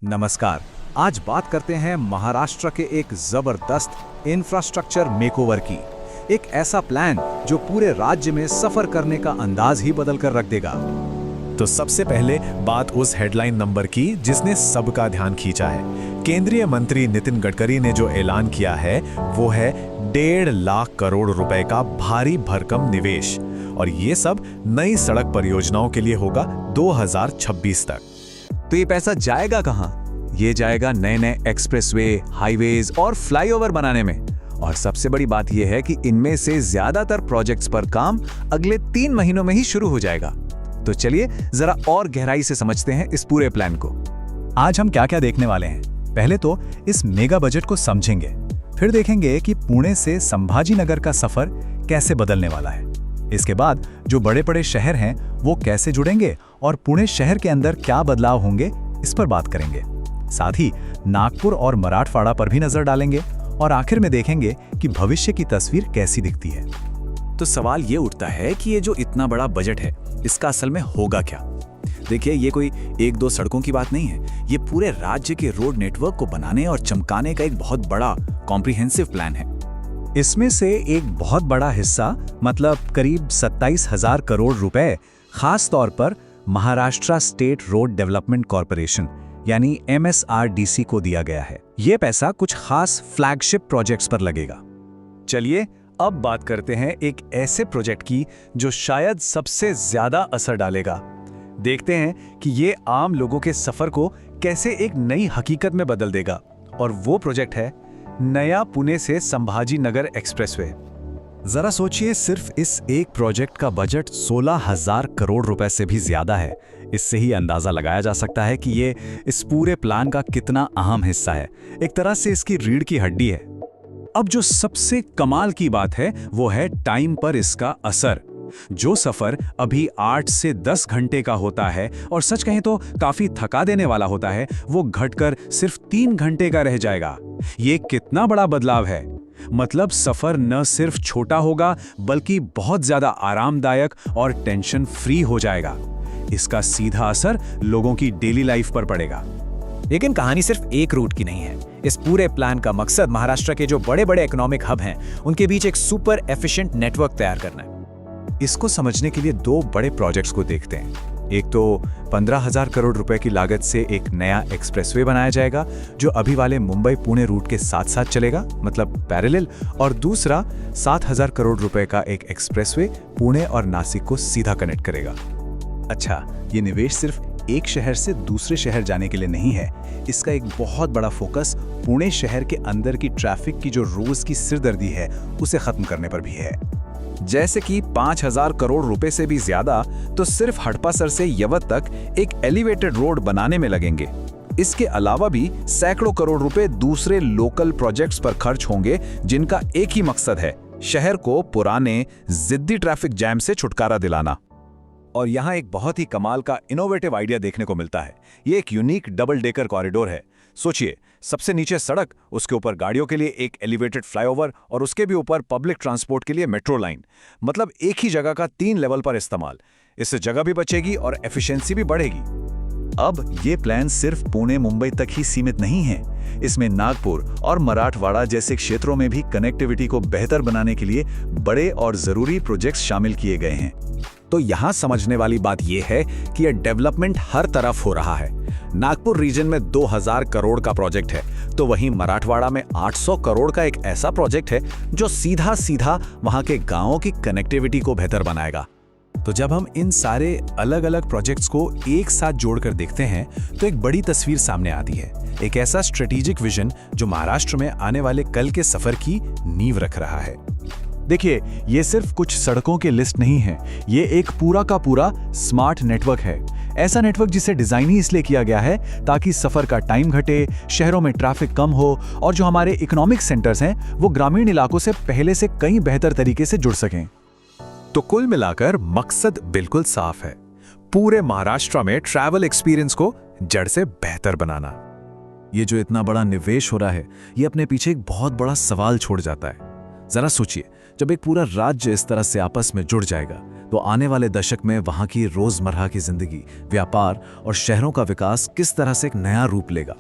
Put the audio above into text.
नमस्कार। आज बात करते हैं महाराष्ट्र के एक जबरदस्त इंफ्रास्ट्रक्चर मेकओवर की। एक ऐसा प्लान जो पूरे राज्य में सफर करने का अंदाज ही बदल कर रख देगा। तो सबसे पहले बात उस हेडलाइन नंबर की जिसने सबका ध्यान खींचा है। केंद्रीय मंत्री नितिन गडकरी ने जो ऐलान किया है वो है 1.5 लाख करोड़ रुपए का भारी भरकम निवेश, और ये सब नई सड़क परियोजनाओं के लिए होगा 2026 तक। तो ये पैसा जाएगा कहाँ? ये जाएगा नए नए एक्सप्रेसवे, हाईवेज और फ्लाईओवर बनाने में। और सबसे बड़ी बात यह है कि इनमें से ज्यादातर प्रोजेक्ट्स पर काम अगले 3 महीनों में ही शुरू हो जाएगा। तो चलिए जरा और गहराई से समझते हैं इस पूरे प्लान को। आज हम क्या क्या देखने वाले हैं। पहले तो इस मेगा बजट को समझेंगे, फिर देखेंगे कि पुणे से संभाजी नगर का सफर कैसे बदलने वाला है। इसके बाद जो बड़े बड़े शहर हैं वो कैसे जुड़ेंगे और पुणे शहर के अंदर क्या बदलाव होंगे, इस पर बात करेंगे। साथ ही नागपुर और मराठवाड़ा पर भी नजर डालेंगे और आखिर में देखेंगे कि भविष्य की तस्वीर कैसी दिखती है। तो सवाल ये उठता है कि ये जो इतना बड़ा बजट है इसका असल में होगा क्या? देखिए, ये कोई 1-2 सड़कों की बात नहीं है। ये पूरे राज्य के रोड नेटवर्क को बनाने और चमकाने का एक बहुत बड़ा कॉम्प्रिहेंसिव प्लान है। इसमें से एक बहुत बड़ा हिस्सा, मतलब करीब 27,000 करोड़ रुपए, खास तौर पर Maharashtra state road development corporation यानी MSRDC को दिया गया है। ये पैसा कुछ खास फ्लैगशिप प्रोजेक्ट्स पर लगेगा। चलिए अब बात करते हैं एक ऐसे प्रोजेक्ट की जो शायद सबसे ज्यादा असर डालेगा। देखते हैं कि ये आम लोगों के सफर को कैसे एक नई हकीकत में बदल देगा। और वो प्रोजेक्ट है नया पुणे से संभाजी नगर एक्सप्रेसवे। जरा सोचिए, सिर्फ इस एक प्रोजेक्ट का बजट 16,000 करोड़ रुपए से भी ज्यादा है। इससे ही अंदाजा लगाया जा सकता है कि ये इस पूरे प्लान का कितना अहम हिस्सा है। एक तरह से इसकी रीढ़ की हड्डी है। अब जो सबसे कमाल की बात है वो है टाइम पर इसका असर। जो सफर अभी 8 से 10 घंटे का होता है और सच कहें तो काफी थका देने वाला होता है, वो घटकर सिर्फ 3 घंटे का रह जाएगा। ये कितना बड़ा बदलाव है। मतलब सफर न सिर्फ छोटा होगा बल्कि बहुत ज्यादा आरामदायक और टेंशन फ्री हो जाएगा। इसका सीधा असर लोगों की डेली लाइफ पर पड़ेगा। लेकिन कहानी सिर्फ एक रूट की नहीं है। इस पूरे प्लान का मकसद महाराष्ट्र के जो बड़े बड़े इकोनॉमिक हब हैं उनके बीच एक सुपर एफिशिएंट नेटवर्क तैयार करना है। इसको समझने के लिए 2 बड़े प्रोजेक्ट्स को देखते हैं। एक तो 15,000 करोड़ रुपए की लागत से एक नया एक्सप्रेसवे बनाया जाएगा जो अभी वाले मुंबई पुणे रूट के साथ साथ चलेगा, मतलब पैरेलल। और दूसरा 7,000 करोड़ रुपए का एक एक्सप्रेसवे पुणे और नासिक को सीधा कनेक्ट करेगा। अच्छा, ये निवेश सिर्फ एक शहर से दूसरे शहर जाने के लिए नहीं है। इसका एक बहुत बड़ा फोकस पुणे शहर के अंदर की ट्रैफिक की जो रोज की सिरदर्दी है उसे खत्म करने पर भी है। जैसे कि 5,000 करोड़ रुपए से भी ज्यादा तो सिर्फ हड़पासर से यवत तक एक एलिवेटेड रोड बनाने में लगेंगे। इसके अलावा भी सैकड़ों करोड़ रुपए दूसरे लोकल प्रोजेक्ट्स पर खर्च होंगे जिनका एक ही मकसद है, शहर को पुराने जिद्दी ट्रैफिक जैम से छुटकारा दिलाना। और यहाँ एक बहुत ही कमाल का इनोवेटिव आइडिया देखने को मिलता है। ये एक यूनिक डबल डेकर कॉरिडोर है। सोचिए, सबसे नीचे सड़क, उसके ऊपर गाड़ियों के लिए एक एलिवेटेड फ्लाईओवर और उसके भी ऊपर पब्लिक ट्रांसपोर्ट के लिए मेट्रो लाइन। मतलब एक ही जगह का 3 लेवल पर इस्तेमाल। इससे जगह भी बचेगी और एफिशिएंसी भी बढ़ेगी। अब ये प्लान सिर्फ पुणे मुंबई तक ही सीमित नहीं है। इसमें नागपुर और मराठवाड़ा जैसे क्षेत्रों में भी कनेक्टिविटी को बेहतर बनाने के लिए बड़े और जरूरी प्रोजेक्ट्स शामिल किए गए हैं। तो यहाँ समझने वाली बात यह है कि यह डेवलपमेंट हर तरफ हो रहा है। नागपुर रीजन में 2,000 करोड़ का प्रोजेक्ट है, तो वहीं मराठवाड़ा में 800 करोड़ का एक ऐसा प्रोजेक्ट है जो सीधा सीधा वहां के गांवों की कनेक्टिविटी को बेहतर बनाएगा। तो जब हम इन सारे अलग अलग प्रोजेक्ट्स को एक साथ जोड़कर देखते हैं तो एक बड़ी तस्वीर सामने आती है। एक ऐसा स्ट्रेटेजिक विजन जो महाराष्ट्र में आने वाले कल के सफर की नींव रख रहा है। देखिए, ये सिर्फ कुछ सड़कों की लिस्ट नहीं है, ये एक पूरा का पूरा स्मार्ट नेटवर्क है। ऐसा नेटवर्क जिसे डिजाइन ही इसलिए किया गया है ताकि सफर का टाइम घटे, शहरों में ट्रैफिक कम हो और जो हमारे इकोनॉमिक सेंटर्स हैं वो ग्रामीण इलाकों से पहले से कहीं बेहतर तरीके से जुड़ सकें। तो कुल मिलाकर मकसद बिल्कुल साफ है, पूरे महाराष्ट्र में ट्रैवल एक्सपीरियंस को जड़ से बेहतर बनाना। ये जो इतना बड़ा निवेश हो रहा है ये अपने पीछे एक बहुत बड़ा सवाल छोड़ जाता है। जरा सोचिए, जब एक पूरा राज्य इस तरह से आपस में जुड़ जाएगा तो आने वाले दशक में वहां की रोजमर्रा की जिंदगी, व्यापार और शहरों का विकास किस तरह से एक नया रूप लेगा।